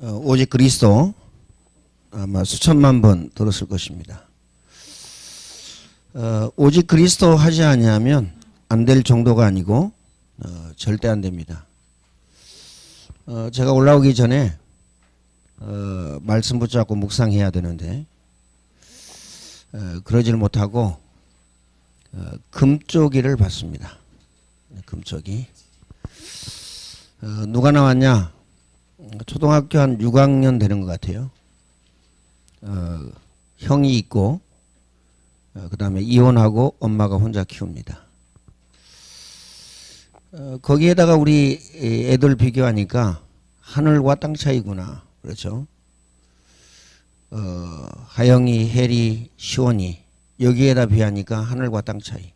오직 그리스도 아마 수천만 번 들었을 것입니다. 오직 그리스도 하지 아니하면 안 될 정도가 아니고 절대 안 됩니다. 제가 올라오기 전에 말씀 붙잡고 묵상해야 되는데 그러질 못하고 금쪽이를 봤습니다. 금쪽이 누가 나왔냐? 초등학교 한 6학년 되는 것 같아요. 형이 있고 그 다음에 이혼하고 엄마가 혼자 키웁니다. 거기에다가 우리 애들 비교하니까 하늘과 땅 차이구나. 그렇죠? 하영이, 혜리, 시원이 여기에다 비하니까 하늘과 땅 차이.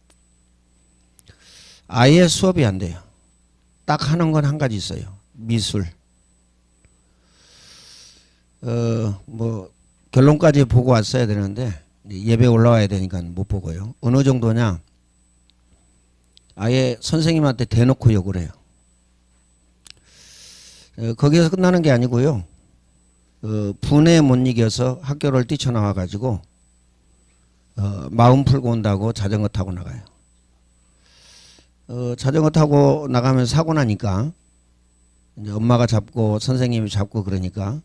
아예 수업이 안 돼요. 딱 하는 건 한 가지 있어요. 미술. 뭐 결론까지 보고 왔어야 되는데 예배 올라와야 되니까 못 보고요. 어느 정도냐? 아예 선생님한테 대놓고 욕을 해요. 거기에서 끝나는 게 아니고요. 분에 못 이겨서 학교를 뛰쳐나와 가지고 마음 풀고 온다고 자전거 타고 나가요. 자전거 타고 나가면 사고 나니까 이제 엄마가 잡고 선생님이 잡고 그러니까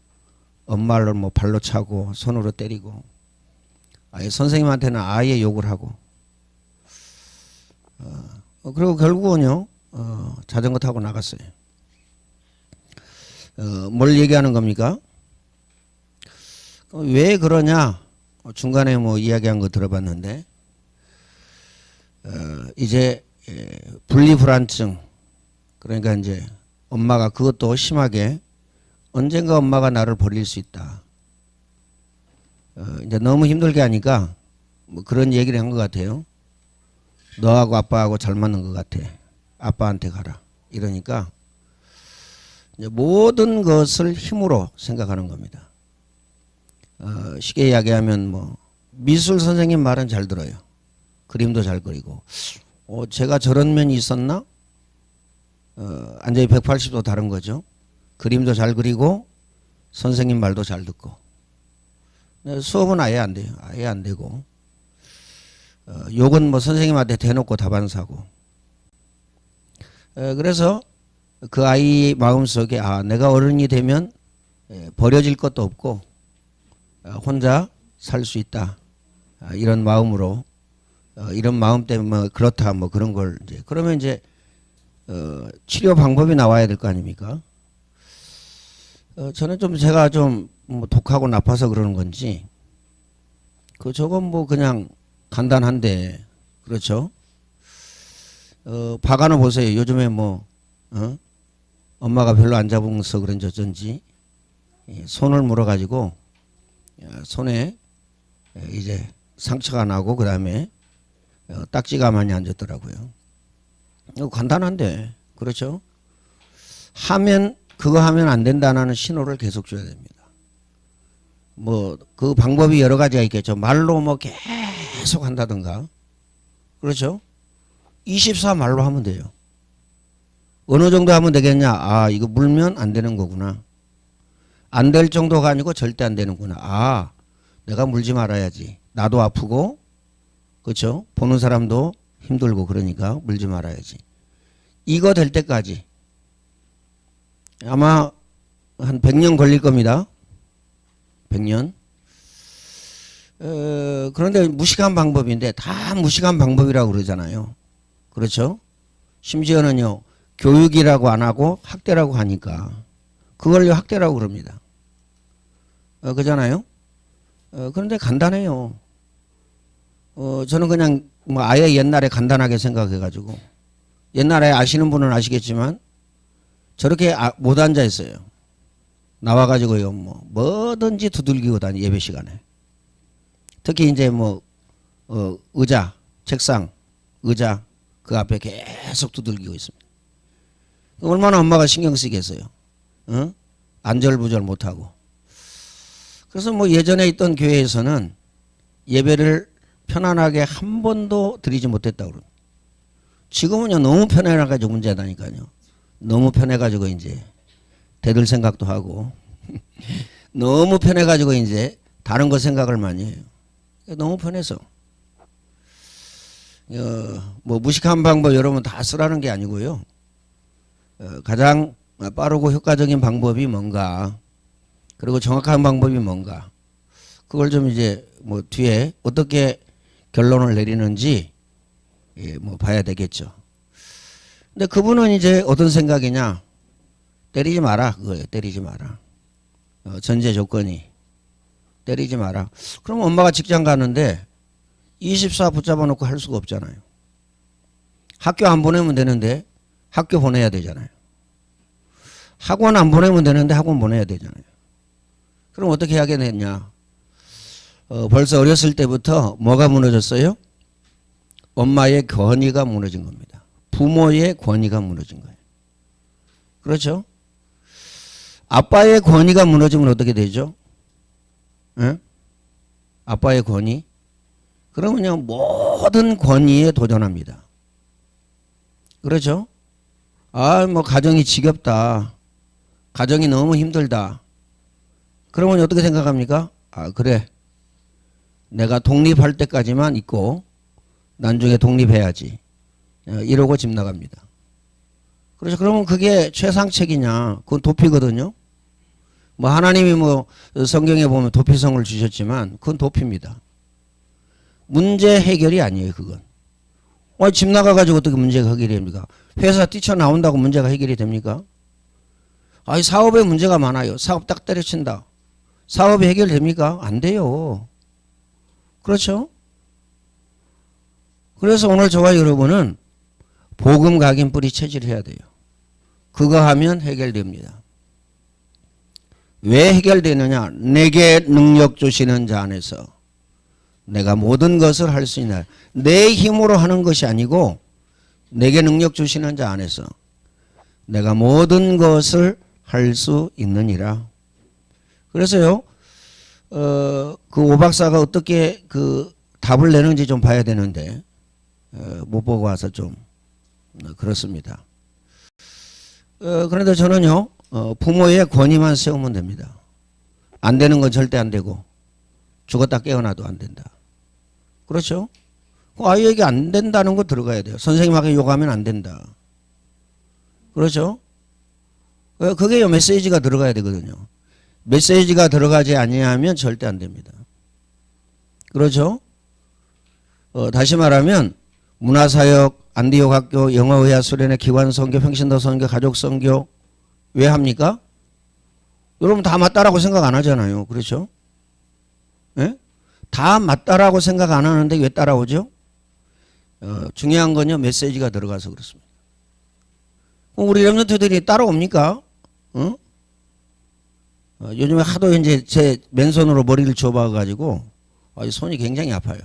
엄마를 뭐 발로 차고 손으로 때리고 아예 선생님한테는 아예 욕을 하고 그리고 결국은요 자전거 타고 나갔어요. 뭘 얘기하는 겁니까? 왜 그러냐? 중간에 뭐 이야기한 거 들어봤는데 이제 분리불안증 그러니까 이제 엄마가 그것도 심하게 언젠가 엄마가 나를 버릴 수 있다. 이제 너무 힘들게 하니까 뭐 그런 얘기를 한 것 같아요. 너하고 아빠하고 잘 맞는 것 같아. 아빠한테 가라. 이러니까 이제 모든 것을 힘으로 생각하는 겁니다. 쉽게 이야기하면 뭐 미술 선생님 말은 잘 들어요. 그림도 잘 그리고 제가 저런 면이 있었나? 완전히 180도 다른 거죠. 그림도 잘 그리고 선생님 말도 잘 듣고 수업은 아예 안 돼요. 아예 안 되고 욕은 뭐 선생님한테 대놓고 답안사고 그래서 그 아이 마음속에 내가 어른이 되면 버려질 것도 없고 혼자 살 수 있다 이런 마음으로 이런 마음 때문에 뭐 그렇다 뭐 그런 걸 이제 그러면 이제 치료 방법이 나와야 될 거 아닙니까? 저는 좀 제가 좀 뭐 독하고 나빠서 그러는 건지 저건 뭐 그냥 간단한데 그렇죠? 박아놓 보세요. 요즘에 뭐 엄마가 별로 안 잡으면서 그런지 어쩐지 손을 물어가지고 손에 이제 상처가 나고 그 다음에 딱지가 많이 앉았더라고요. 이거 간단한데 그렇죠? 그거 하면 안 된다는 신호를 계속 줘야 됩니다. 뭐 그 방법이 여러 가지가 있겠죠. 말로 뭐 계속 한다든가 그렇죠? 24 말로 하면 돼요. 어느 정도 하면 되겠냐? 이거 물면 안 되는 거구나. 안 될 정도가 아니고 절대 안 되는구나. 내가 물지 말아야지. 나도 아프고 그렇죠? 보는 사람도 힘들고 그러니까 물지 말아야지. 이거 될 때까지 아마 한 100년 걸릴 겁니다. 100년. 그런데 무식한 방법인데 다 무식한 방법이라고 그러잖아요. 그렇죠? 심지어는요. 교육이라고 안 하고 학대라고 하니까 그걸요 학대라고 그럽니다. 그잖아요? 그런데 간단해요. 저는 그냥 뭐 아예 옛날에 간단하게 생각해가지고 옛날에 아시는 분은 아시겠지만 저렇게 못 앉아 있어요. 나와가지고요 뭐든지 두들기고 다니 예배 시간에. 특히 이제 뭐 의자, 책상, 의자 그 앞에 계속 두들기고 있습니다. 얼마나 엄마가 신경 쓰겠어요. 안절부절 못하고. 그래서 뭐 예전에 있던 교회에서는 예배를 편안하게 한 번도 드리지 못했다고 그럽니다. 지금은요 너무 편해가지고 문제다니까요. 너무 편해가지고 이제 대들 생각도 하고 너무 편해가지고 이제 다른 거 생각을 많이 해요. 너무 편해서. 뭐 무식한 방법 여러분 다 쓰라는 게 아니고요. 가장 빠르고 효과적인 방법이 뭔가, 그리고 정확한 방법이 뭔가, 그걸 좀 이제 뭐 뒤에 어떻게 결론을 내리는지 뭐 봐야 되겠죠. 근데 그분은 이제 어떤 생각이냐? 때리지 마라 그거예요. 때리지 마라. 전제 조건이 때리지 마라. 그럼 엄마가 직장 가는데 24 붙잡아 놓고 할 수가 없잖아요. 학교 안 보내면 되는데 학교 보내야 되잖아요. 학원 안 보내면 되는데 학원 보내야 되잖아요. 그럼 어떻게 하게 됐냐? 벌써 어렸을 때부터 뭐가 무너졌어요? 엄마의 권위가 무너진 겁니다. 부모의 권위가 무너진 거예요. 그렇죠? 아빠의 권위가 무너지면 어떻게 되죠? 에? 아빠의 권위? 그러면 그냥 모든 권위에 도전합니다. 그렇죠? 뭐 가정이 지겹다. 가정이 너무 힘들다. 그러면 어떻게 생각합니까? 그래. 내가 독립할 때까지만 있고 나중에 독립해야지. 이러고 집 나갑니다. 그래서 그러면 그게 최상책이냐? 그건 도피거든요. 뭐 하나님이 뭐 성경에 보면 도피성을 주셨지만 그건 도피입니다. 문제 해결이 아니에요, 그건. 집 나가가지고 어떻게 문제가 해결이 됩니까? 회사 뛰쳐나온다고 문제가 해결이 됩니까? 사업에 문제가 많아요. 사업 딱 때려친다. 사업이 해결됩니까? 안 돼요. 그렇죠? 그래서 오늘 저와 여러분은 복음 각인 뿌리 체질해야 돼요. 그거 하면 해결됩니다. 왜 해결되느냐? 내게 능력 주시는 자 안에서 내가 모든 것을 할 수 있나. 내 힘으로 하는 것이 아니고 내게 능력 주시는 자 안에서 내가 모든 것을 할 수 있느니라. 그래서요, 그 오박사가 어떻게 그 답을 내는지 좀 봐야 되는데 못 보고 와서 좀 그렇습니다. 그런데 저는요, 부모의 권위만 세우면 됩니다. 안 되는 건 절대 안 되고 죽었다 깨어나도 안 된다. 그렇죠? 아이에게 안 된다는 거 들어가야 돼요. 선생님에게 욕하면 안 된다. 그렇죠? 그게 메시지가 들어가야 되거든요. 메시지가 들어가지 아니하면 절대 안 됩니다. 그렇죠? 다시 말하면 문화사역, 안디옥 학교, 영어의학 수련회, 기관선교, 평신도 선교, 가족선교 왜 합니까? 여러분 다 맞다라고 생각 안 하잖아요. 그렇죠? 예? 다 맞다라고 생각 안 하는데 왜 따라오죠? 중요한 건요, 메시지가 들어가서 그렇습니다. 우리 렘넌트들이 따라옵니까? 요즘에 하도 이제 제 맨손으로 머리를 줘봐가지고 손이 굉장히 아파요.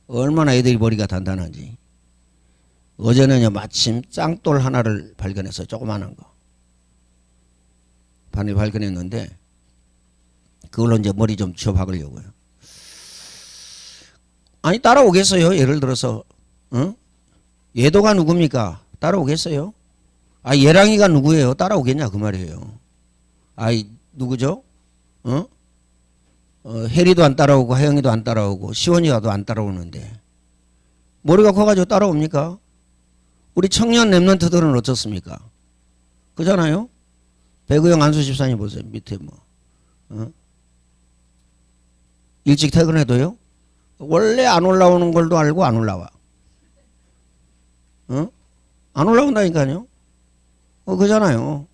얼마나 애들이 머리가 단단한지. 어제는요, 마침 짱돌 하나를 발견했어요. 조그만한 거. 반을 발견했는데 그걸로 이제 머리 좀 쥐어박으려고요. 따라오겠어요? 예를 들어서 예도가 누굽니까? 따라오겠어요? 예랑이가 누구예요? 따라오겠냐 그 말이에요. 누구죠? 혜리도 안 따라오고 하영이도 안 따라오고 시원이가도 안 따라오는데 머리가 커가지고 따라옵니까? 우리 청년 랩런트들은 어떻습니까? 그잖아요? 배구영 안수 집사님 보세요. 밑에 일찍 퇴근해도요, 원래 안 올라오는 걸도 알고 안 올라와. 안 올라온다니까요. 그잖아요.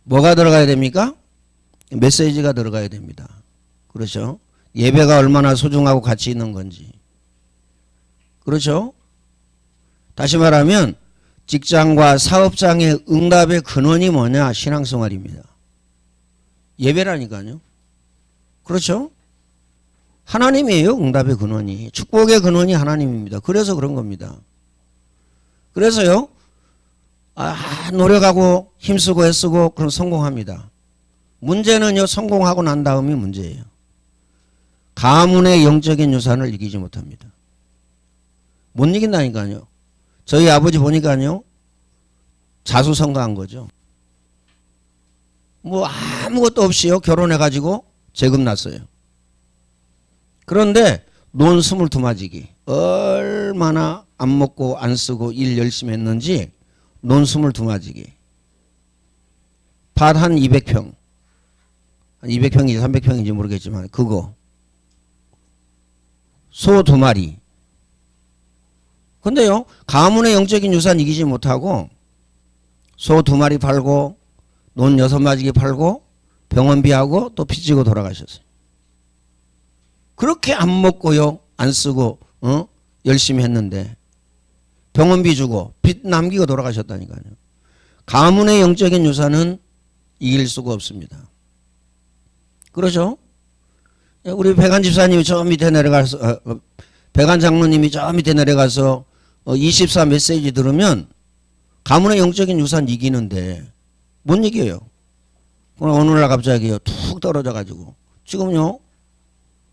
뭐가 들어가야 됩니까? 메시지가 들어가야 됩니다. 그렇죠? 예배가 얼마나 소중하고 가치 있는 건지. 그렇죠? 다시 말하면 직장과 사업장의 응답의 근원이 뭐냐? 신앙생활입니다. 예배라니까요. 그렇죠? 하나님이에요. 응답의 근원이. 축복의 근원이 하나님입니다. 그래서 그런 겁니다. 그래서요, 노력하고 힘쓰고 애쓰고 그럼 성공합니다. 문제는요, 성공하고 난 다음이 문제예요. 가문의 영적인 유산을 이기지 못합니다. 못 이긴다니까요. 저희 아버지 보니까요, 자수성가한 거죠. 뭐 아무것도 없이요 결혼해가지고 재금 났어요. 그런데 논 22마지기 얼마나 안 먹고 안 쓰고 일 열심히 했는지 논 22마지기 밭 한 200평 한 200평인지 300평인지 모르겠지만 그거 소 2마리. 근데요 가문의 영적인 유산 이기지 못하고 소 2마리 팔고 논 6마지기 팔고 병원비하고 또 빚지고 돌아가셨어요. 그렇게 안 먹고요 안 쓰고 열심히 했는데 병원비 주고 빚 남기고 돌아가셨다니까요. 가문의 영적인 유산은 이길 수가 없습니다. 그렇죠? 우리 백안 집사님이 저 밑에 내려가서 백안 장로님이 저 밑에 내려가서 24 메시지 들으면 가문의 영적인 유산 이기는데 못 이겨요. 어느 날 갑자기요 툭 떨어져 가지고 지금요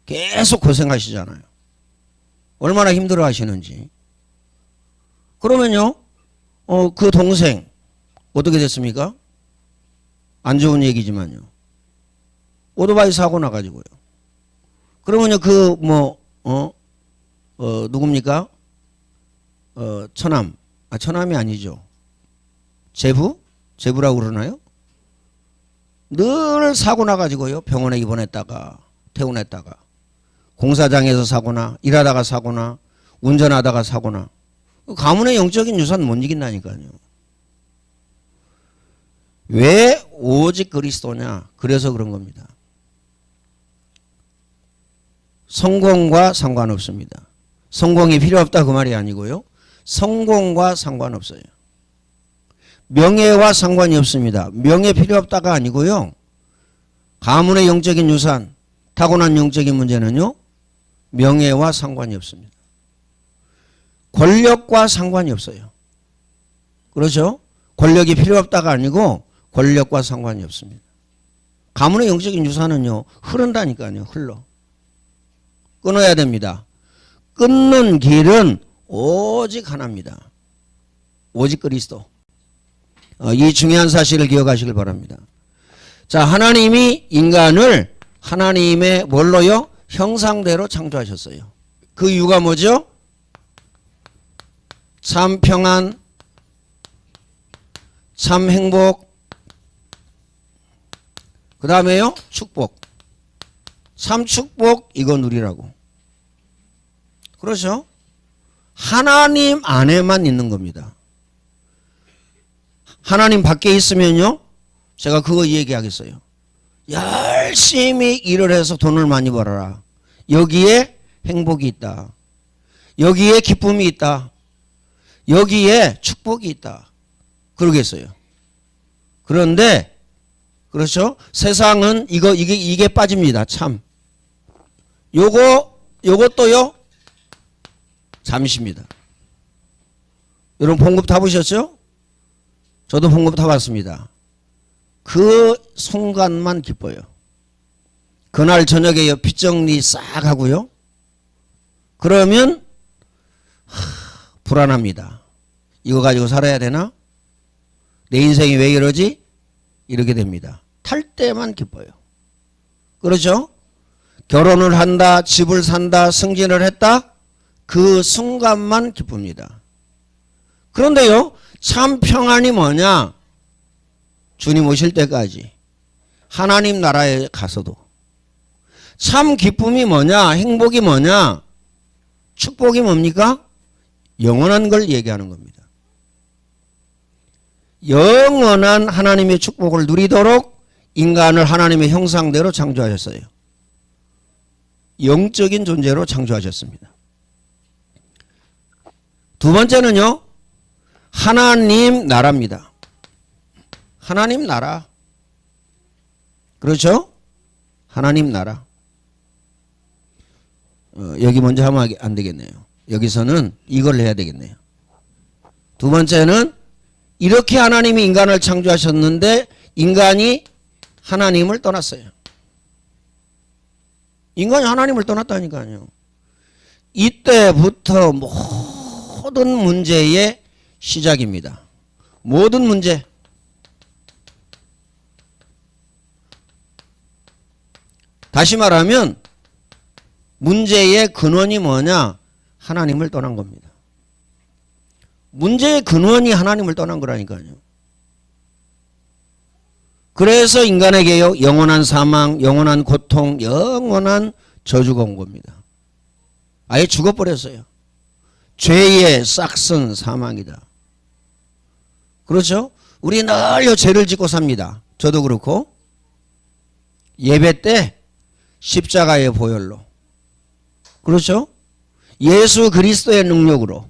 계속 고생하시잖아요. 얼마나 힘들어 하시는지. 그러면요 그 동생 어떻게 됐습니까? 안 좋은 얘기지만요 오토바이 사고 나가지고요. 그러면요 그 누굽니까? 처남 처남이 아니죠. 제부라고 그러나요? 늘 사고 나가지고요 병원에 입원했다가 퇴원했다가 공사장에서 사고나 일하다가 사고나 운전하다가 사고나 가문의 영적인 유산 못 이긴다니까요. 왜 오직 그리스도냐? 그래서 그런 겁니다. 성공과 상관없습니다. 성공이 필요 없다 그 말이 아니고요. 성공과 상관없어요. 명예와 상관이 없습니다. 명예 필요 없다가 아니고요. 가문의 영적인 유산, 타고난 영적인 문제는요. 명예와 상관이 없습니다. 권력과 상관이 없어요. 그렇죠? 권력이 필요 없다가 아니고 권력과 상관이 없습니다. 가문의 영적인 유산은요. 흐른다니까요. 흘러. 끊어야 됩니다. 끊는 길은 오직 하나입니다. 오직 그리스도. 이 중요한 사실을 기억하시길 바랍니다. 자, 하나님이 인간을 하나님의 뭘로요? 형상대로 창조하셨어요. 그 이유가 뭐죠? 참 평안, 참 행복, 그 다음에요 축복. 참 축복 이거 누리라고. 그렇죠? 하나님 안에만 있는 겁니다. 하나님 밖에 있으면요 제가 그거 얘기하겠어요. 열심히 일을 해서 돈을 많이 벌어라. 여기에 행복이 있다. 여기에 기쁨이 있다. 여기에 축복이 있다. 그러겠어요. 그런데 그렇죠? 세상은 이게 빠집니다. 참. 요것도요 잠시입니다. 여러분 봉급 타보셨죠? 저도 봉급 타봤습니다. 그 순간만 기뻐요. 그날 저녁에 빚정리 싹 하고요. 그러면 불안합니다. 이거 가지고 살아야 되나? 내 인생이 왜 이러지? 이렇게 됩니다. 탈 때만 기뻐요. 그렇죠? 결혼을 한다, 집을 산다, 승진을 했다. 그 순간만 기쁩니다. 그런데요, 참 평안이 뭐냐? 주님 오실 때까지 하나님 나라에 가서도. 참 기쁨이 뭐냐? 행복이 뭐냐? 축복이 뭡니까? 영원한 걸 얘기하는 겁니다. 영원한 하나님의 축복을 누리도록 인간을 하나님의 형상대로 창조하셨어요. 영적인 존재로 창조하셨습니다. 두 번째는요, 하나님 나라입니다. 하나님 나라. 그렇죠? 하나님 나라. 여기 먼저 하면 안 되겠네요. 여기서는 이걸 해야 되겠네요. 두 번째는 이렇게 하나님이 인간을 창조하셨는데 인간이 하나님을 떠났어요. 인간이 하나님을 떠났다니까요. 이때부터 모든 문제의 시작입니다. 모든 문제. 다시 말하면 문제의 근원이 뭐냐? 하나님을 떠난 겁니다. 문제의 근원이 하나님을 떠난 거라니까요. 그래서 인간에게요, 영원한 사망, 영원한 고통, 영원한 저주가 온 겁니다. 아예 죽어버렸어요. 죄의 싹슨 사망이다. 그렇죠? 우리 늘 죄를 짓고 삽니다. 저도 그렇고. 예배 때 십자가의 보혈로. 그렇죠? 예수 그리스도의 능력으로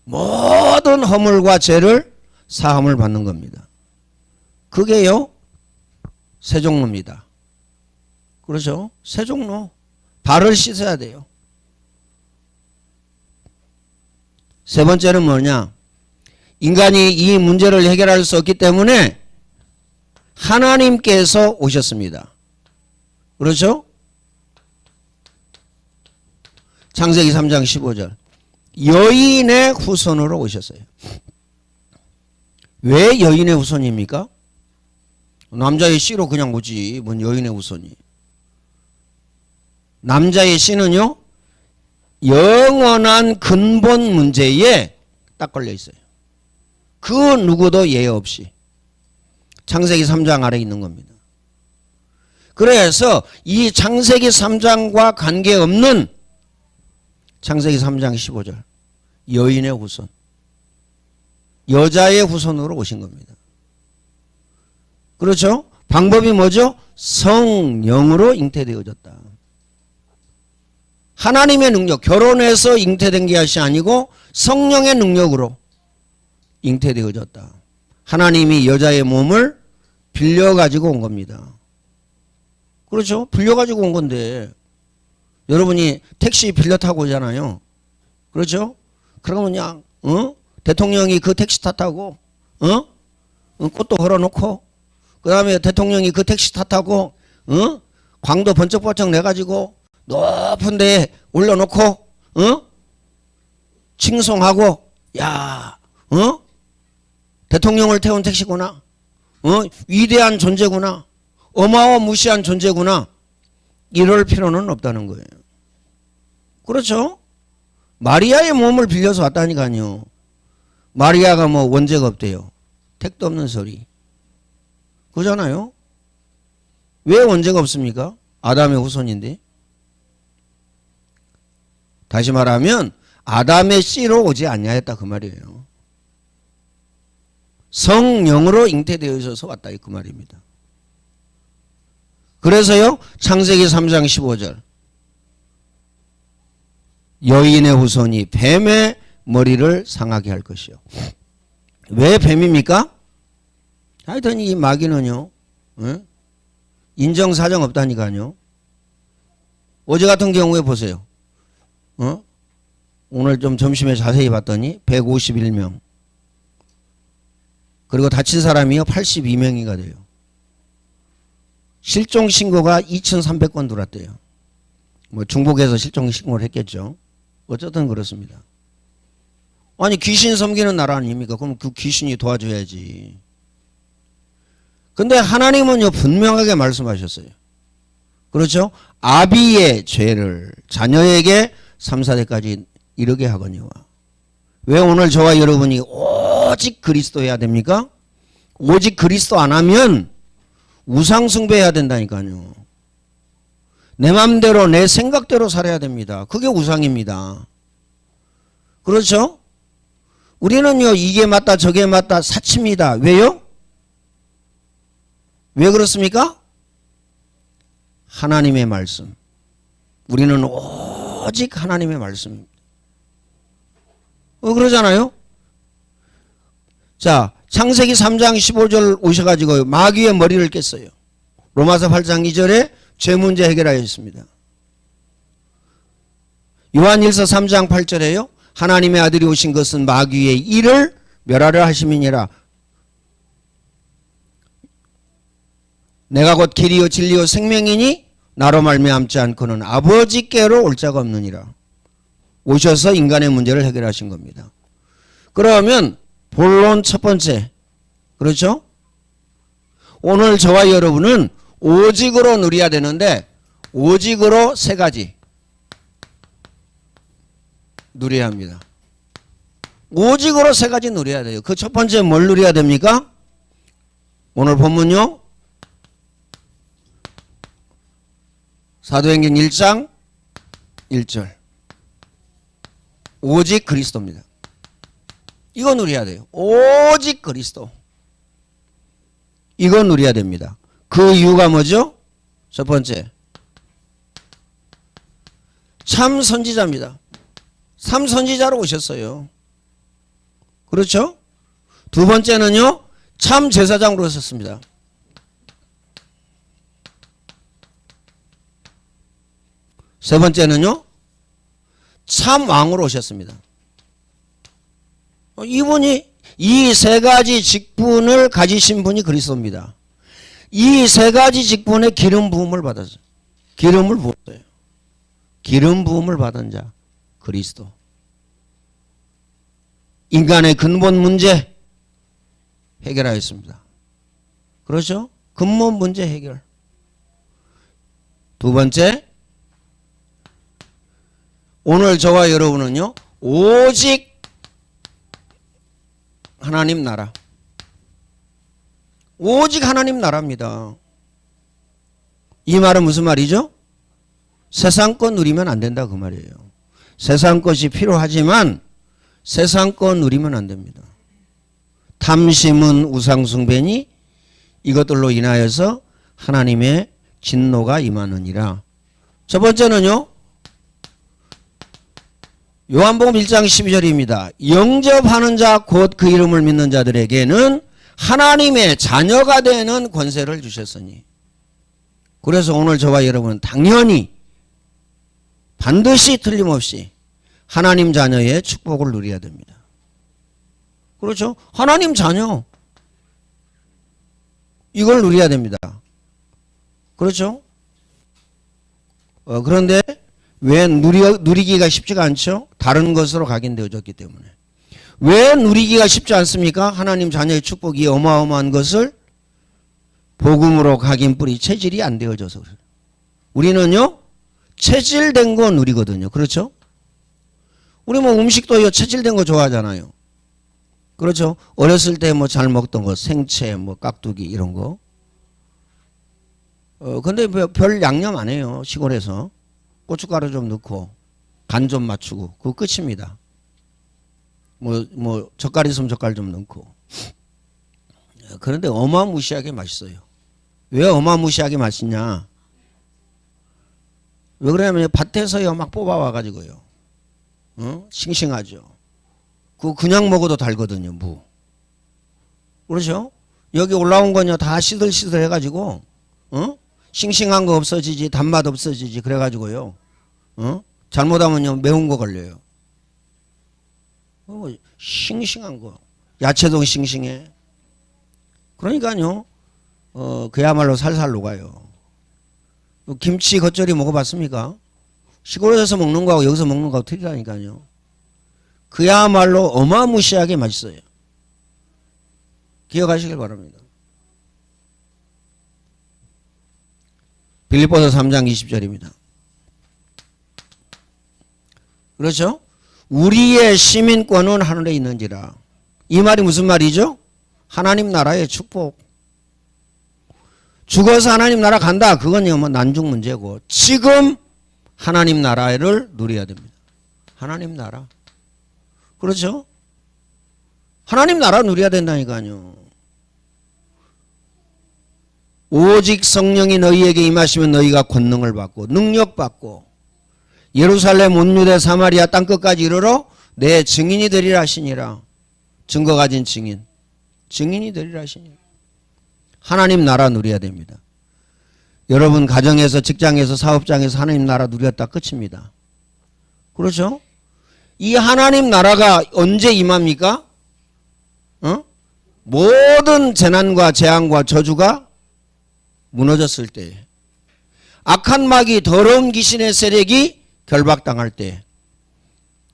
모든 허물과 죄를 사함을 받는 겁니다. 그게요, 세종로입니다. 그렇죠? 세종로. 발을 씻어야 돼요. 세 번째는 뭐냐? 인간이 이 문제를 해결할 수 없기 때문에 하나님께서 오셨습니다. 그렇죠? 창세기 3장 15절. 여인의 후손으로 오셨어요. 왜 여인의 후손입니까? 남자의 씨로 그냥 오지. 뭔 여인의 후손이. 남자의 씨는요, 영원한 근본 문제에 딱 걸려 있어요. 그 누구도 예외 없이. 창세기 3장 아래 있는 겁니다. 그래서 이 창세기 3장과 관계없는 창세기 3장 15절. 여인의 후손. 여자의 후손으로 오신 겁니다. 그렇죠? 방법이 뭐죠? 성령으로 잉태되어졌다. 하나님의 능력, 결혼해서 잉태된 것이 아니고 성령의 능력으로 잉태되어졌다. 하나님이 여자의 몸을 빌려가지고 온 겁니다. 그렇죠? 빌려가지고 온 건데 여러분이 택시 빌려 타고 오잖아요. 그렇죠? 그러면 그냥 대통령이 그 택시 탓하고 꽃도 걸어놓고 그 다음에 대통령이 그 택시 탓하고 광도 번쩍번쩍 내가지고 높은 데에 올려놓고 칭송하고 야 대통령을 태운 택시구나. 위대한 존재구나. 어마어무시한 존재구나. 이럴 필요는 없다는 거예요. 그렇죠? 마리아의 몸을 빌려서 왔다니까요. 마리아가 뭐 원죄가 없대요. 택도 없는 소리. 그잖아요. 왜 원죄가 없습니까? 아담의 후손인데. 다시 말하면 아담의 씨로 오지 않냐 했다 그 말이에요. 성령으로 잉태되어 있어서 왔다 그 말입니다. 그래서요, 창세기 3장 15절. 여인의 후손이 뱀의 머리를 상하게 할 것이요. 왜 뱀입니까? 하여튼 이 마귀는요, 인정사정 없다니까요. 어제 같은 경우에 보세요. 오늘 좀 점심에 자세히 봤더니 151명. 그리고 다친 사람이요 82명이가 돼요. 실종 신고가 2,300건 들어왔대요. 뭐 중복해서 실종 신고를 했겠죠. 어쨌든 그렇습니다. 아니 귀신 섬기는 나라 아닙니까? 그럼 그 귀신이 도와줘야지. 근데 하나님은요 분명하게 말씀하셨어요. 그렇죠? 아비의 죄를 자녀에게 3, 4대까지 이르게 하거니와. 왜 오늘 저와 여러분이 오직 그리스도 해야 됩니까? 오직 그리스도 안 하면 우상 숭배해야 된다니까요. 내 맘대로 내 생각대로 살아야 됩니다. 그게 우상입니다. 그렇죠? 우리는요 이게 맞다 저게 맞다 사칩니다. 왜요? 왜 그렇습니까? 하나님의 말씀. 우리는 오직 하나님의 말씀입니다. 그러잖아요? 자, 창세기 3장 15절 오셔가지고 마귀의 머리를 깼어요. 로마서 8장 2절에 죄 문제 해결하였습니다. 요한일서 3장 8절에요. 하나님의 아들이 오신 것은 마귀의 일을 멸하려 하심이니라. 내가 곧 길이요 진리요 생명이니 나로 말미암지 않고는 아버지께로 올 자가 없느니라. 오셔서 인간의 문제를 해결하신 겁니다. 그러면 본론 첫 번째, 그렇죠? 오늘 저와 여러분은 오직으로 누려야 되는데 오직으로 세 가지 누려야 합니다. 오직으로 세 가지 누려야 돼요. 그 첫 번째 뭘 누려야 됩니까? 오늘 본문요. 사도행전 1장 1절. 오직 그리스도입니다. 이거 누려야 돼요. 오직 그리스도. 이거 누려야 됩니다. 그 이유가 뭐죠? 첫 번째. 참 선지자입니다. 참 선지자로 오셨어요. 그렇죠? 두 번째는요. 참 제사장으로 오셨습니다. 세 번째는요. 참 왕으로 오셨습니다. 이분이 이 세 가지 직분을 가지신 분이 그리스도입니다. 이 세 가지 직분에 기름 부음을 받았어요. 기름을 부었어요. 기름 부음을 받은 자 그리스도. 인간의 근본 문제 해결하였습니다. 그렇죠? 근본 문제 해결. 두 번째, 오늘 저와 여러분은요, 오직 하나님 나라. 오직 하나님 나라입니다. 이 말은 무슨 말이죠? 세상 것 누리면 안 된다 그 말이에요. 세상 것이 필요하지만 세상 것 누리면 안 됩니다. 탐심은 우상숭배니 이것들로 인하여서 하나님의 진노가 임하느니라. 첫 번째는요. 요한복음 1장 12절입니다. 영접하는 자 곧 그 이름을 믿는 자들에게는 하나님의 자녀가 되는 권세를 주셨으니. 그래서 오늘 저와 여러분은 당연히 반드시 틀림없이 하나님 자녀의 축복을 누려야 됩니다. 그렇죠? 하나님 자녀. 이걸 누려야 됩니다. 그렇죠? 그런데 왜 누리기가 쉽지가 않죠? 다른 것으로 각인되어졌기 때문에. 왜 누리기가 쉽지 않습니까? 하나님 자녀의 축복이 어마어마한 것을 복음으로 각인 뿌리 체질이 안 되어져서 그래요. 우리는요 체질된 거 누리거든요. 그렇죠? 우리 뭐 음식도 체질된 거 좋아하잖아요. 그렇죠? 어렸을 때 뭐 잘 먹던 거 생채 뭐 깍두기 이런 거. 근데 별 양념 안 해요. 시골에서 고춧가루 좀 넣고 간 좀 맞추고 그거 끝입니다. 뭐 젓갈 있으면 젓갈 좀 넣고. 그런데 어마무시하게 맛있어요. 왜 어마무시하게 맛있냐? 왜 그러냐면 밭에서요 막 뽑아와 가지고요. 싱싱하죠. 그거 그냥 먹어도 달거든요. 무. 그렇죠? 여기 올라온 건요 다 시들시들 해가지고 싱싱한 거 없어지지 단맛 없어지지 그래가지고요. 잘못하면요 매운 거 걸려요. 싱싱한 거. 야채도 싱싱해. 그러니까요. 그야말로 살살 녹아요. 김치 겉절이 먹어봤습니까? 시골에서 먹는 거하고 여기서 먹는 거하고 틀리다니까요. 그야말로 어마무시하게 맛있어요. 기억하시길 바랍니다. 빌립보서 3장 20절입니다. 그렇죠? 우리의 시민권은 하늘에 있는지라. 이 말이 무슨 말이죠? 하나님 나라의 축복. 죽어서 하나님 나라 간다. 그건 뭐 난중 문제고 지금 하나님 나라를 누려야 됩니다. 하나님 나라. 그렇죠? 하나님 나라 누려야 된다니까요. 오직 성령이 너희에게 임하시면 너희가 권능을 받고 능력받고 예루살렘 온 유대 사마리아 땅끝까지 이르러 내 증인이 되리라 하시니라. 증거 가진 증인. 증인이 되리라 하시니라. 하나님 나라 누려야 됩니다. 여러분 가정에서 직장에서 사업장에서 하나님 나라 누렸다 끝입니다. 그렇죠? 이 하나님 나라가 언제 임합니까? 모든 재난과 재앙과 저주가 무너졌을 때, 악한 마귀 더러운 귀신의 세력이 결박당할 때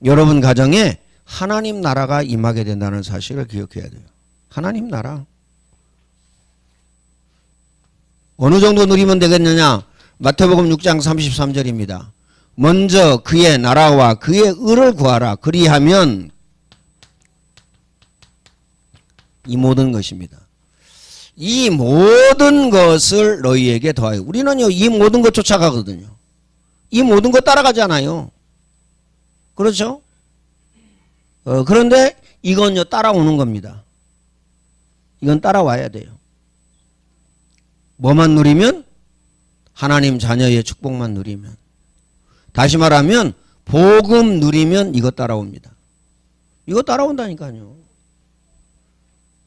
여러분 가정에 하나님 나라가 임하게 된다는 사실을 기억해야 돼요. 하나님 나라. 어느 정도 누리면 되겠느냐? 마태복음 6장 33절입니다. 먼저 그의 나라와 그의 의를 구하라. 그리하면 이 모든 것입니다. 이 모든 것을 너희에게 더하여. 우리는요, 이 모든 것 쫓아가거든요. 이 모든 것 따라가잖아요. 그렇죠? 그런데 이건요, 따라오는 겁니다. 이건 따라와야 돼요. 뭐만 누리면? 하나님 자녀의 축복만 누리면. 다시 말하면 복음 누리면 이거 따라옵니다. 이거 따라온다니까요.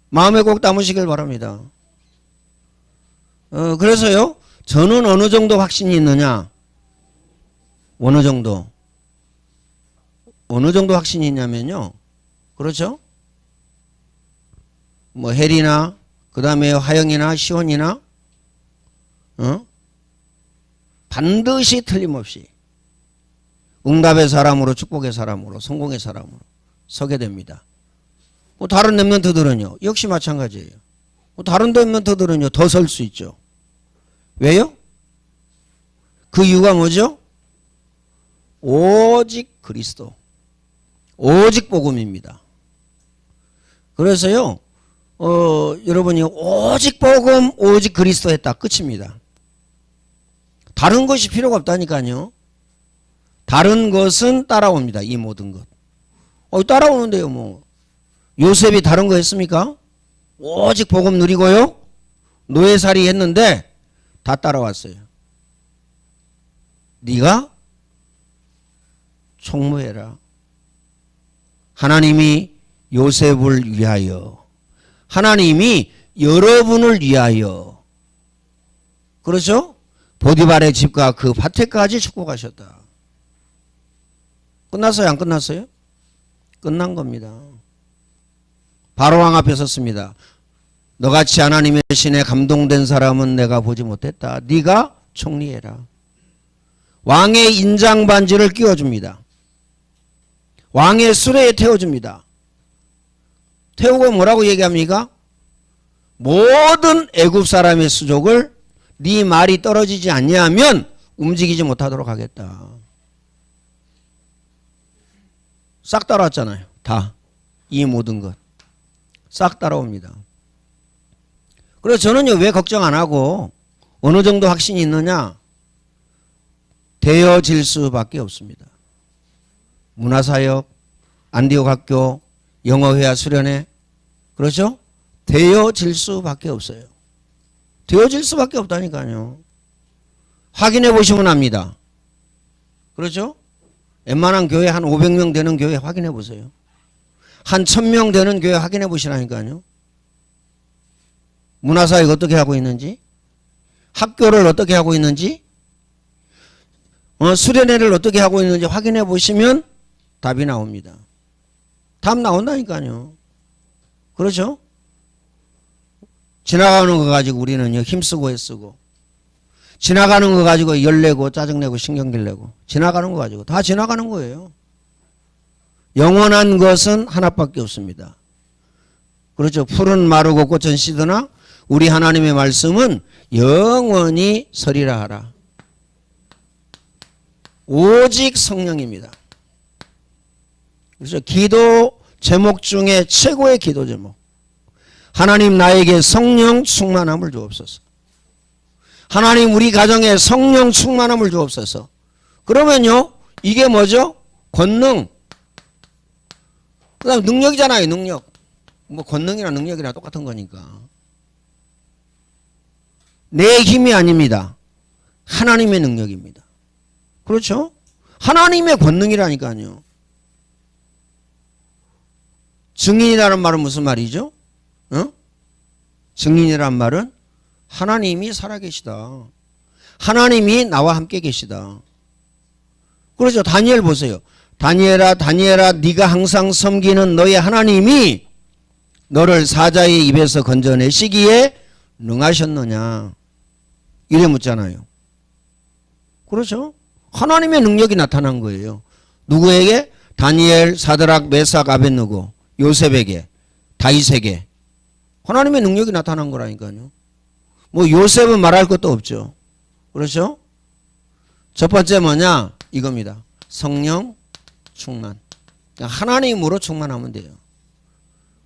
마음에 꼭 담으시길 바랍니다. 그래서요, 저는 어느 정도 확신이 있느냐? 어느 정도 확신이 있냐면요. 그렇죠? 뭐 혜리나 그 다음에 화영이나 시원이나 반드시 틀림없이 응답의 사람으로, 축복의 사람으로, 성공의 사람으로 서게 됩니다. 뭐 다른 랩런트들은요 역시 마찬가지예요. 뭐 다른 랩런트들은요 더 설 수 있죠. 왜요? 그 이유가 뭐죠? 오직 그리스도, 오직 복음입니다. 그래서요 여러분이 오직 복음, 오직 그리스도 했다, 끝입니다. 다른 것이 필요가 없다니까요. 다른 것은 따라옵니다. 이 모든 것. 따라오는데요. 뭐 요셉이 다른 거 했습니까? 오직 복음 누리고요, 노예살이 했는데 다 따라왔어요. 네가 총무해라. 하나님이 요셉을 위하여, 하나님이 여러분을 위하여, 그렇죠? 보디발의 집과 그 밭에까지 축복하셨다. 끝났어요? 안 끝났어요? 끝난 겁니다. 바로왕 앞에 섰습니다. 너같이 하나님의 신에 감동된 사람은 내가 보지 못했다. 네가 총리해라. 왕의 인장 반지를 끼워줍니다. 왕의 수레에 태워줍니다. 태우고 뭐라고 얘기합니까? 모든 애굽 사람의 수족을 네 말이 떨어지지 않냐면 움직이지 못하도록 하겠다. 싹 따라왔잖아요. 다. 이 모든 것. 싹 따라옵니다. 그래서 저는요, 왜 걱정 안 하고 어느 정도 확신이 있느냐? 되어질 수밖에 없습니다. 문화사역, 안디옥 학교, 영어회화 수련회, 그렇죠? 되어질 수밖에 없어요. 되어질 수밖에 없다니까요. 확인해 보시면 압니다. 그렇죠? 웬만한 교회 한 500명 되는 교회 확인해 보세요. 한 1000명 되는 교회 확인해 보시라니까요. 문화사역 어떻게 하고 있는지, 학교를 어떻게 하고 있는지, 수련회를 어떻게 하고 있는지 확인해 보시면 답이 나옵니다. 답 나온다니까요. 그렇죠? 지나가는 거 가지고 우리는 힘쓰고 애쓰고, 지나가는 거 가지고 열내고 짜증내고 신경질내고, 지나가는 거 가지고 다 지나가는 거예요. 영원한 것은 하나밖에 없습니다. 그렇죠? 풀은 마르고 꽃은 시드나 우리 하나님의 말씀은 영원히 서리라 하라. 오직 성령입니다. 그래서 기도 제목 중에 최고의 기도 제목, 하나님 나에게 성령 충만함을 주옵소서. 하나님 우리 가정에 성령 충만함을 주옵소서. 그러면요 이게 뭐죠? 권능, 그 다음 능력이잖아요. 능력. 뭐 권능이나 능력이나 똑같은 거니까. 내 힘이 아닙니다. 하나님의 능력입니다. 그렇죠? 하나님의 권능이라니까요. 증인이라는 말은 무슨 말이죠? 증인이란 말은 하나님이 살아계시다. 하나님이 나와 함께 계시다. 그렇죠? 다니엘 보세요. 다니엘아 다니엘아 네가 항상 섬기는 너의 하나님이 너를 사자의 입에서 건져내시기에 능하셨느냐, 이래 묻잖아요. 그렇죠? 하나님의 능력이 나타난 거예요. 누구에게? 다니엘, 사드락, 메삭, 아벳느고, 요셉에게, 다윗에게 하나님의 능력이 나타난 거라니까요. 뭐 요셉은 말할 것도 없죠. 그렇죠? 첫 번째 뭐냐? 이겁니다. 성령 충만. 하나님으로 충만하면 돼요.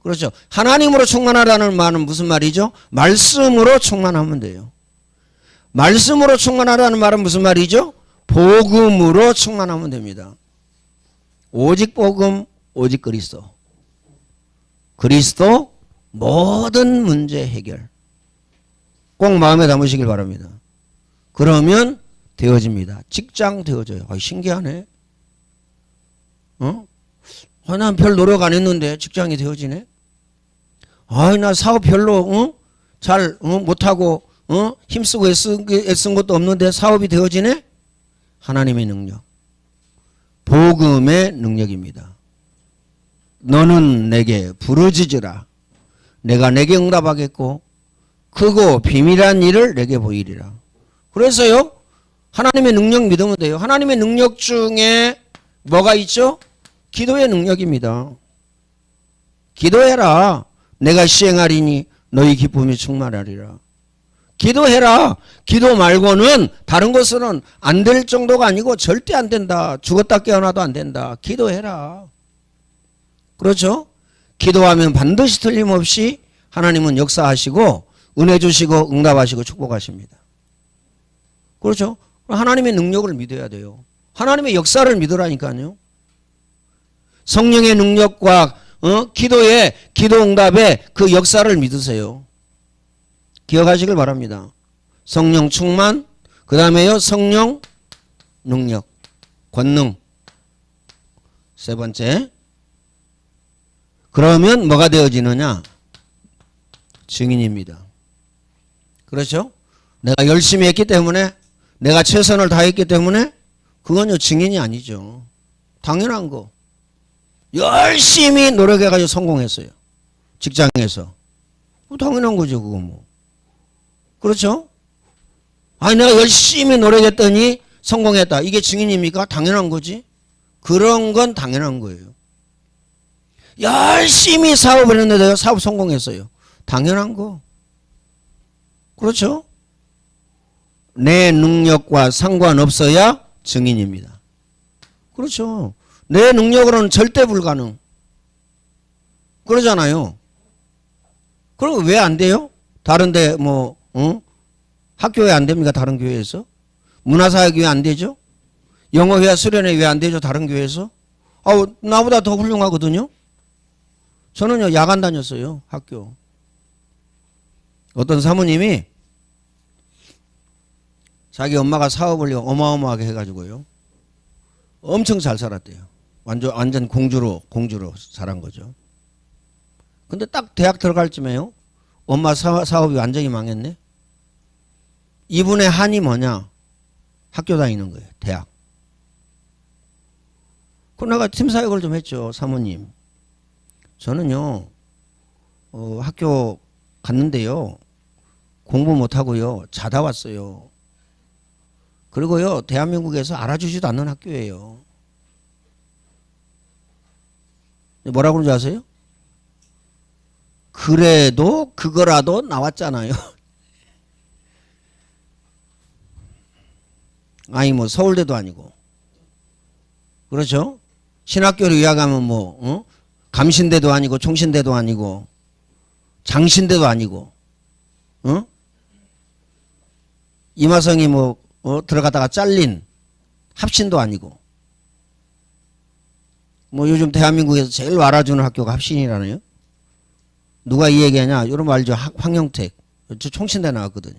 그렇죠? 하나님으로 충만하라는 말은 무슨 말이죠? 말씀으로 충만하면 돼요. 말씀으로 충만하라는 말은 무슨 말이죠? 복음으로 충만하면 됩니다. 오직 복음, 오직 그리스도. 그리스도 모든 문제 해결. 꼭 마음에 담으시길 바랍니다. 그러면 되어집니다. 직장 되어져요. 아, 신기하네. 난 별 노력 안 했는데 직장이 되어지네. 나 사업 별로 잘 못하고 힘쓰고 애쓴 것도 없는데 사업이 되어지네. 하나님의 능력, 복음의 능력입니다. 너는 내게 부르짖으라. 내가 내게 응답하겠고 크고 비밀한 일을 내게 보이리라. 그래서요, 하나님의 능력 믿으면 돼요. 하나님의 능력 중에 뭐가 있죠? 기도의 능력입니다. 기도해라. 내가 시행하리니 너희 기쁨이 충만하리라. 기도해라. 기도 말고는 다른 것은 안 될 정도가 아니고 절대 안 된다. 죽었다 깨어나도 안 된다. 기도해라. 그렇죠? 기도하면 반드시 틀림없이 하나님은 역사하시고 은혜 주시고 응답하시고 축복하십니다. 그렇죠? 하나님의 능력을 믿어야 돼요. 하나님의 역사를 믿으라니까요. 성령의 능력과 기도의 기도 응답의 그 역사를 믿으세요. 기억하시길 바랍니다. 성령 충만, 그 다음에요 성령 능력, 권능. 세 번째, 그러면 뭐가 되어지느냐? 증인입니다. 그렇죠? 내가 열심히 했기 때문에, 내가 최선을 다했기 때문에 그건요 증인이 아니죠. 당연한 거. 열심히 노력해가지고 성공했어요. 직장에서. 당연한 거죠 그거 뭐. 그렇죠? 아니 내가 열심히 노력했더니 성공했다. 이게 증인입니까? 당연한 거지. 그런 건 당연한 거예요. 열심히 사업을 했는데 사업 성공했어요. 당연한 거. 그렇죠? 내 능력과 상관없어야 증인입니다. 그렇죠. 내 능력으로는 절대 불가능. 그러잖아요. 그럼 왜 안 돼요? 다른데 뭐 학교에 안 됩니까? 다른 교회에서? 문화사역이 왜 안 되죠? 영어회화 수련회 왜 안 되죠? 다른 교회에서? 나보다 더 훌륭하거든요. 저는요 야간 다녔어요. 학교. 어떤 사모님이 자기 엄마가 사업을 어마어마하게 해가지고요 엄청 잘 살았대요. 완전 공주로 살한 거죠. 근데 딱 대학 들어갈 쯤에요 엄마 사업이 완전히 망했네. 이분의 한이 뭐냐? 학교 다니는 거예요. 대학. 그럼 내가 팀사역을 좀 했죠. 사모님, 저는요 학교 갔는데요 공부 못하고요 자다 왔어요. 그리고요 대한민국에서 알아주지도 않는 학교예요. 뭐라고 그러는지 아세요? 그래도 그거라도 나왔잖아요. 아니 뭐 서울대도 아니고. 그렇죠? 신학교를 유학하면 뭐 감신대도 아니고 총신대도 아니고 장신대도 아니고 이마성이 뭐 들어가다가 잘린 합신도 아니고. 뭐 요즘 대한민국에서 제일 알아주는 학교가 합신이라네요. 누가 이 얘기하냐? 여러분 알죠? 황영택. 저 총신대 나왔거든요.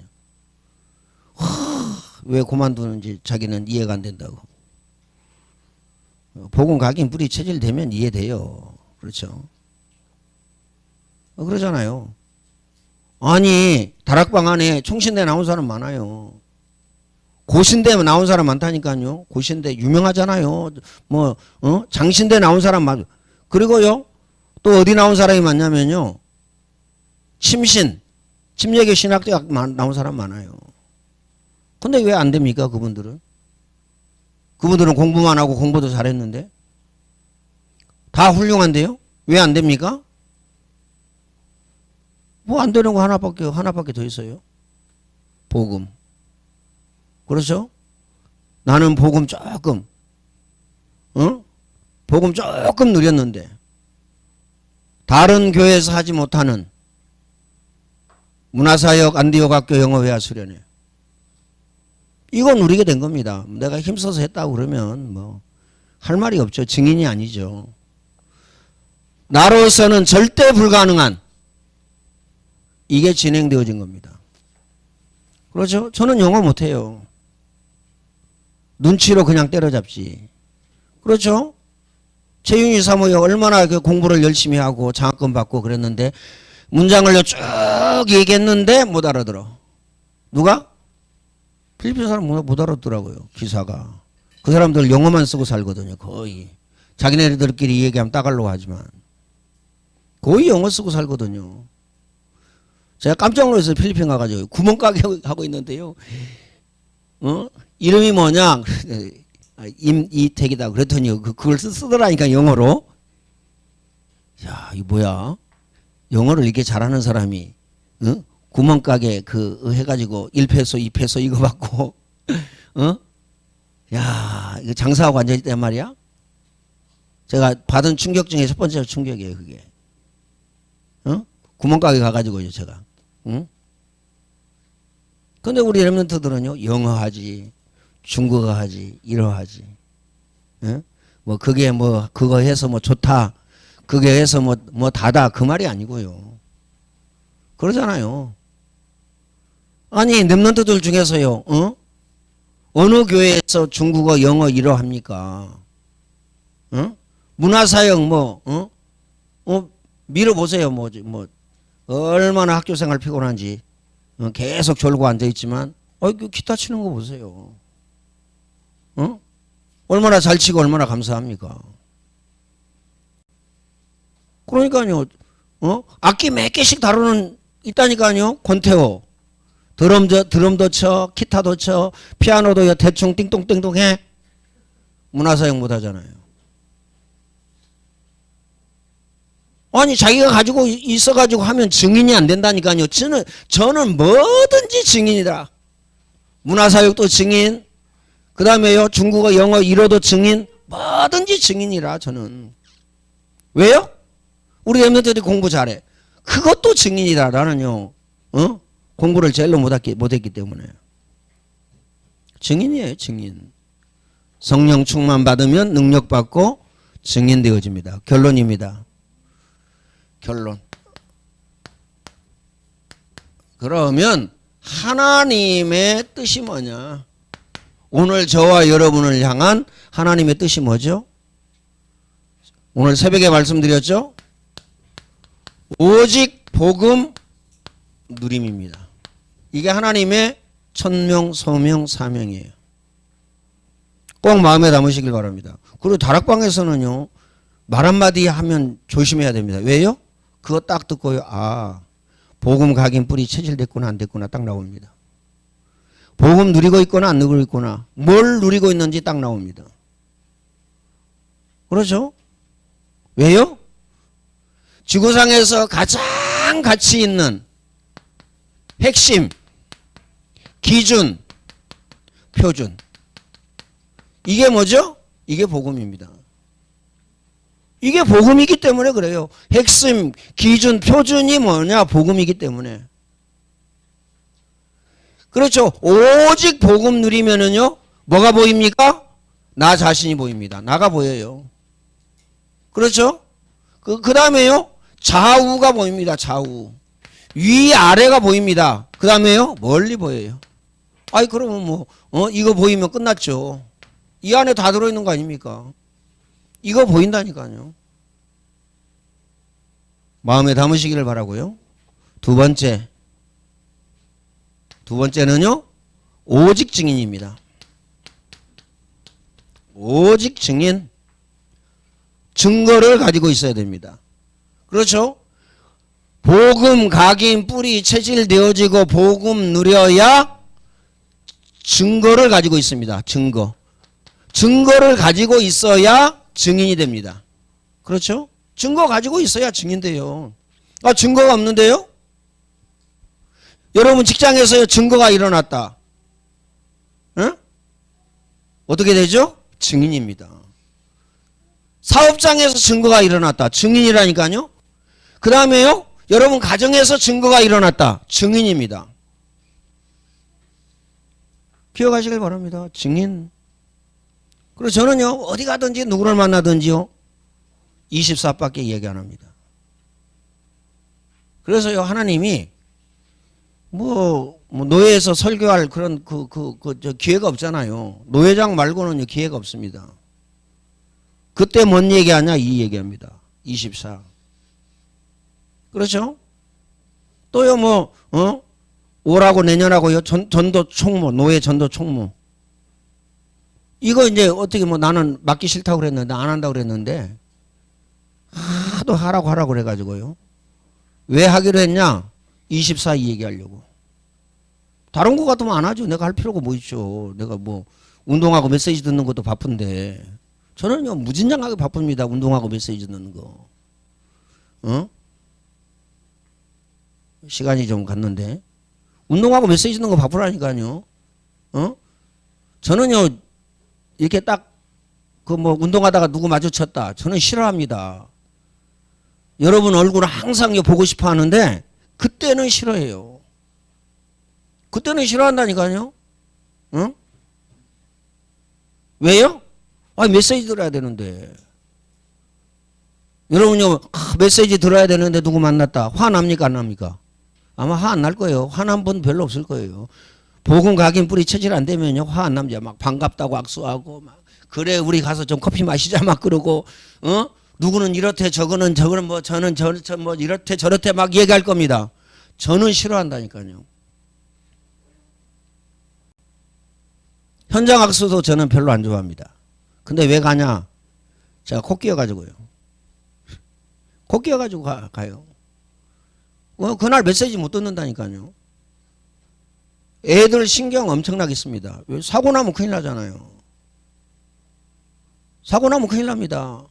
왜 그만두는지 자기는 이해가 안 된다고. 복음 각인 뿌리 체질되면 이해돼요. 그렇죠? 그러잖아요. 아니 다락방 안에 총신대 나온 사람 많아요. 고신대 나온 사람 많다니까요. 고신대 유명하잖아요. 뭐 장신대 나온 사람 많. 그리고요 또 어디 나온 사람이 많냐면요 침례교 신학대학 나온 사람 많아요. 근데 왜 안 됩니까? 그분들은 공부만 하고 공부도 잘했는데 다 훌륭한데요. 왜 안 됩니까? 뭐 안 되는 거 하나밖에 더 있어요. 복음. 그렇죠? 나는 복음 조금, 복음 조금 누렸는데 다른 교회에서 하지 못하는 문화사역 안디옥학교 영어회화 수련회 이거 누리게 된 겁니다. 내가 힘써서 했다고 그러면 뭐 할 말이 없죠. 증인이 아니죠. 나로서는 절대 불가능한 이게 진행되어진 겁니다. 그렇죠? 저는 영어 못해요. 눈치로 그냥 때려잡지. 그렇죠? 최윤희 사모가 얼마나 그 공부를 열심히 하고 장학금 받고 그랬는데 문장을 쭉 얘기했는데 못 알아들어. 누가? 필리핀 사람 못 알아듣더라고요. 기사가. 그 사람들 영어만 쓰고 살거든요. 거의. 자기네들끼리 얘기하면 따갈로 하지만 거의 영어 쓰고 살거든요. 제가 깜짝 놀라서 필리핀 가가지고 구멍가게 하고 있는데요. 이름이 뭐냐? 임이택이다. 그랬더니 그걸 쓰더라니까 영어로. 야, 이 뭐야? 영어를 이렇게 잘하는 사람이 구멍가게 해가지고 1페소 2페소 이거 받고 야, 이거 장사하고 앉아있단 말이야? 제가 받은 충격 중에 첫 번째 충격이에요, 그게. 구멍가게 가가지고요, 제가. 근데 우리 랩런트들은요, 영어 하지, 중국어 하지, 이러 하지. 뭐, 그게 뭐, 그거 해서 뭐 좋다, 그게 해서 뭐 다다, 그 말이 아니고요. 그러잖아요. 아니, 랩런트들 중에서요, 어느 교회에서 중국어, 영어 이러 합니까? 문화사역 밀어보세요. 얼마나 학교생활 피곤한지. 계속 졸고 앉아있지만, 기타 치는 거 보세요. 얼마나 잘 치고 얼마나 감사합니까? 그러니까요, 악기 몇 개씩 다루는, 있다니까요, 권태호. 드럼도 쳐, 기타도 쳐, 피아노도 대충 띵동띵동 해. 문화사역 못 하잖아요. 아니, 자기가 가지고 있어가지고 하면 증인이 안 된다니까요. 저는 뭐든지 증인이다. 문화사역도 증인, 그 다음에요, 중국어, 영어, 일어도 증인, 뭐든지 증인이라, 저는. 왜요? 우리 랩런트들이 공부 잘해. 그것도 증인이다, 나는요. 공부를 제일로 못했기 때문에. 증인이에요, 증인. 성령 충만 받으면 능력 받고 증인 되어집니다. 결론입니다. 결론. 그러면 하나님의 뜻이 뭐냐? 오늘 저와 여러분을 향한 하나님의 뜻이 뭐죠? 오늘 새벽에 말씀드렸죠? 오직 복음 누림입니다. 이게 하나님의 천명, 소명, 사명이에요. 꼭 마음에 담으시길 바랍니다. 그리고 다락방에서는요, 말 한마디 하면 조심해야 됩니다. 왜요? 그거 딱 듣고요, 복음 각인 뿌리 체질됐구나 안 됐구나 딱 나옵니다. 복음 누리고 있거나 안 누리고 있거나 뭘 누리고 있는지 딱 나옵니다. 그렇죠? 왜요? 지구상에서 가장 가치 있는 핵심, 기준, 표준. 이게 뭐죠? 이게 복음입니다. 이게 복음이기 때문에 그래요. 핵심, 기준, 표준이 뭐냐? 복음이기 때문에. 그렇죠. 오직 복음 누리면은요, 뭐가 보입니까? 나 자신이 보입니다. 나가 보여요. 그렇죠? 그 다음에요, 좌우가 보입니다. 좌우. 위, 아래가 보입니다. 그 다음에요, 멀리 보여요. 그러면 이거 보이면 끝났죠. 이 안에 다 들어있는 거 아닙니까? 이거 보인다니까요. 마음에 담으시기를 바라고요. 두 번째는요, 오직 증인입니다. 오직 증인. 증거를 가지고 있어야 됩니다. 그렇죠? 복음 각인 뿌리 체질되어지고 복음 누려야 증거를 가지고 있습니다. 증거를 가지고 있어야 증인이 됩니다. 그렇죠? 증거 가지고 있어야 증인 돼요. 증거가 없는데요? 여러분 직장에서 증거가 일어났다. 응? 어떻게 되죠? 증인입니다. 사업장에서 증거가 일어났다. 증인이라니까요. 그 다음에요. 여러분 가정에서 증거가 일어났다. 증인입니다. 기억하시길 바랍니다. 증인. 그리고 저는요. 어디 가든지 누구를 만나든지요. 24밖에 얘기 안 합니다. 그래서요. 하나님이 노예에서 설교할 그런 기회가 없잖아요. 노회장 말고는 기회가 없습니다. 그때 뭔 얘기하냐? 이 얘기합니다. 24. 그렇죠? 또요, 올하고 내년하고요, 전도 총무, 노예 전도 총무. 이거 이제 어떻게 나는 맡기 싫다고 그랬는데, 안 한다고 그랬는데, 하도 하라고 그래가지고요. 왜 하기로 했냐? 24 이 얘기하려고. 다른 거 같으면 안 하죠. 내가 할 필요가 뭐 있죠. 내가 운동하고 메시지 듣는 것도 바쁜데. 저는요, 무진장하게 바쁩니다. 운동하고 메시지 듣는 거. 시간이 좀 갔는데. 운동하고 메시지 듣는 거 바쁘라니까요. 저는요, 이렇게 딱, 운동하다가 누구 마주쳤다. 저는 싫어합니다. 여러분 얼굴을 항상 보고 싶어 하는데, 그때는 싫어해요. 그때는 싫어한다니까요. 응? 왜요? 메시지 들어야 되는데. 여러분요, 메시지 들어야 되는데 누구 만났다. 화납니까? 안 납니까? 아마 화 안 날 거예요. 화난 분 별로 없을 거예요. 복음 각인 뿌리 처질 안 되면요. 화 안 납니다. 막 반갑다고 악수하고, 그래, 우리 가서 좀 커피 마시자 막 그러고, 누구는 이렇대, 저는 저는 이렇대, 저렇대 막 얘기할 겁니다. 저는 싫어한다니까요. 현장 악수도 저는 별로 안 좋아합니다. 근데 왜 가냐? 제가 코 끼어가지고요. 코 끼어가지고 가요. 그날 메시지 못 듣는다니까요. 애들 신경 엄청나게 씁니다. 사고 나면 큰일 나잖아요. 사고 나면 큰일 납니다.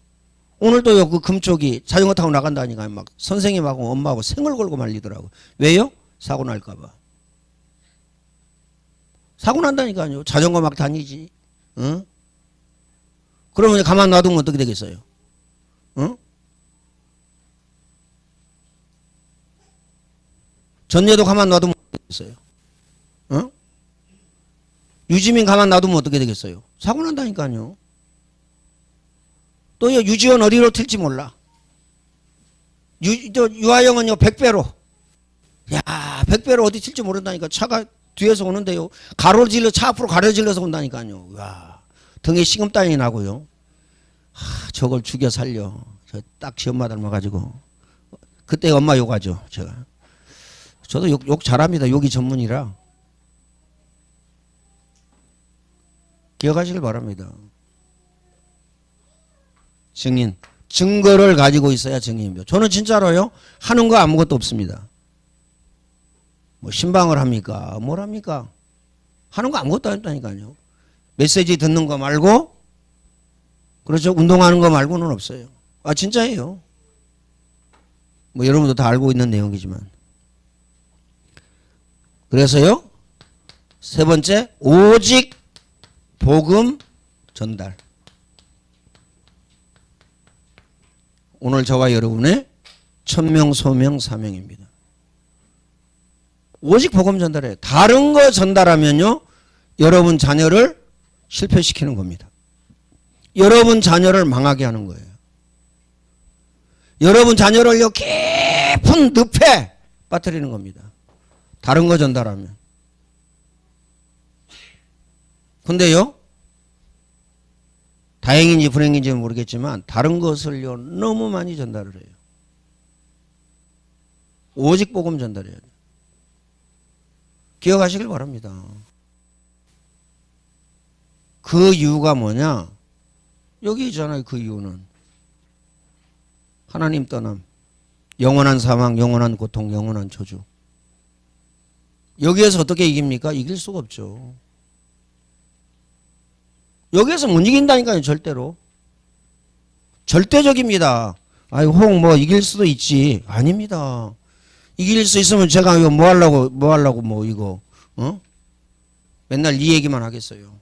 오늘도요, 그 금쪽이 자전거 타고 나간다니까요. 막 선생님하고 엄마하고 생을 걸고 말리더라고. 왜요? 사고 날까봐. 사고 난다니까요. 자전거 막 다니지. 그러면 가만 놔두면 어떻게 되겠어요? 전예도 가만 놔두면 어떻게 되겠어요? 유지민 가만 놔두면 어떻게 되겠어요? 사고 난다니까요. 또요, 유지원 어디로 튈지 몰라. 유아영은요, 100배로. 야, 100배로 어디 튈지 모른다니까. 차가 뒤에서 오는데요. 차 앞으로 가로질러서 온다니까요. 와, 등에 식은땀이 나고요. 저걸 죽여 살려. 저 딱 지 엄마 닮아가지고. 그때 엄마 욕하죠, 제가. 저도 욕 잘합니다. 욕이 전문이라. 기억하시길 바랍니다. 증인. 증거를 가지고 있어야 증인입니다. 저는 진짜로요. 하는 거 아무것도 없습니다. 신방을 합니까? 뭘 합니까? 하는 거 아무것도 없다니까요. 메시지 듣는 거 말고, 그렇죠. 운동하는 거 말고는 없어요. 진짜예요. 여러분도 다 알고 있는 내용이지만. 그래서요. 세 번째, 오직 복음 전달. 오늘 저와 여러분의 천명, 소명, 사명입니다. 오직 복음 전달해요. 다른 거 전달하면요. 여러분 자녀를 실패시키는 겁니다. 여러분 자녀를 망하게 하는 거예요. 여러분 자녀를요. 깊은 늪에 빠뜨리는 겁니다. 다른 거 전달하면. 근데요. 다행인지 불행인지는 모르겠지만 다른 것을요. 너무 많이 전달을 해요. 오직 복음 전달해야 돼요. 기억하시길 바랍니다. 그 이유가 뭐냐? 여기 있잖아요. 그 이유는. 하나님 떠남. 영원한 사망, 영원한 고통, 영원한 저주. 여기에서 어떻게 이깁니까? 이길 수가 없죠. 여기에서 못 이긴다니까요. 절대로. 절대적입니다. 혹 이길 수도 있지. 아닙니다. 이길 수 있으면 제가 이거 뭐 하려고 뭐 이거 맨날 이 얘기만 하겠어요.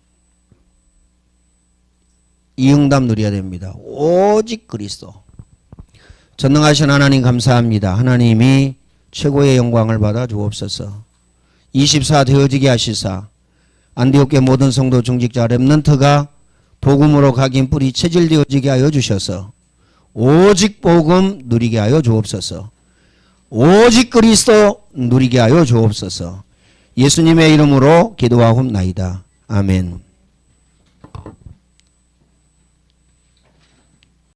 이 응답 누려야 됩니다. 오직 그리스도. 전능하신 하나님 감사합니다. 하나님이 최고의 영광을 받아 주옵소서. 24 되어지게 하시사 안디옥의 모든 성도 중직자 렘넌트가 복음으로 각인 뿌리 체질되어지게 하여 주셔서 오직 복음 누리게 하여 주옵소서. 오직 그리스도 누리게 하여 주옵소서. 예수님의 이름으로 기도하옵나이다. 아멘.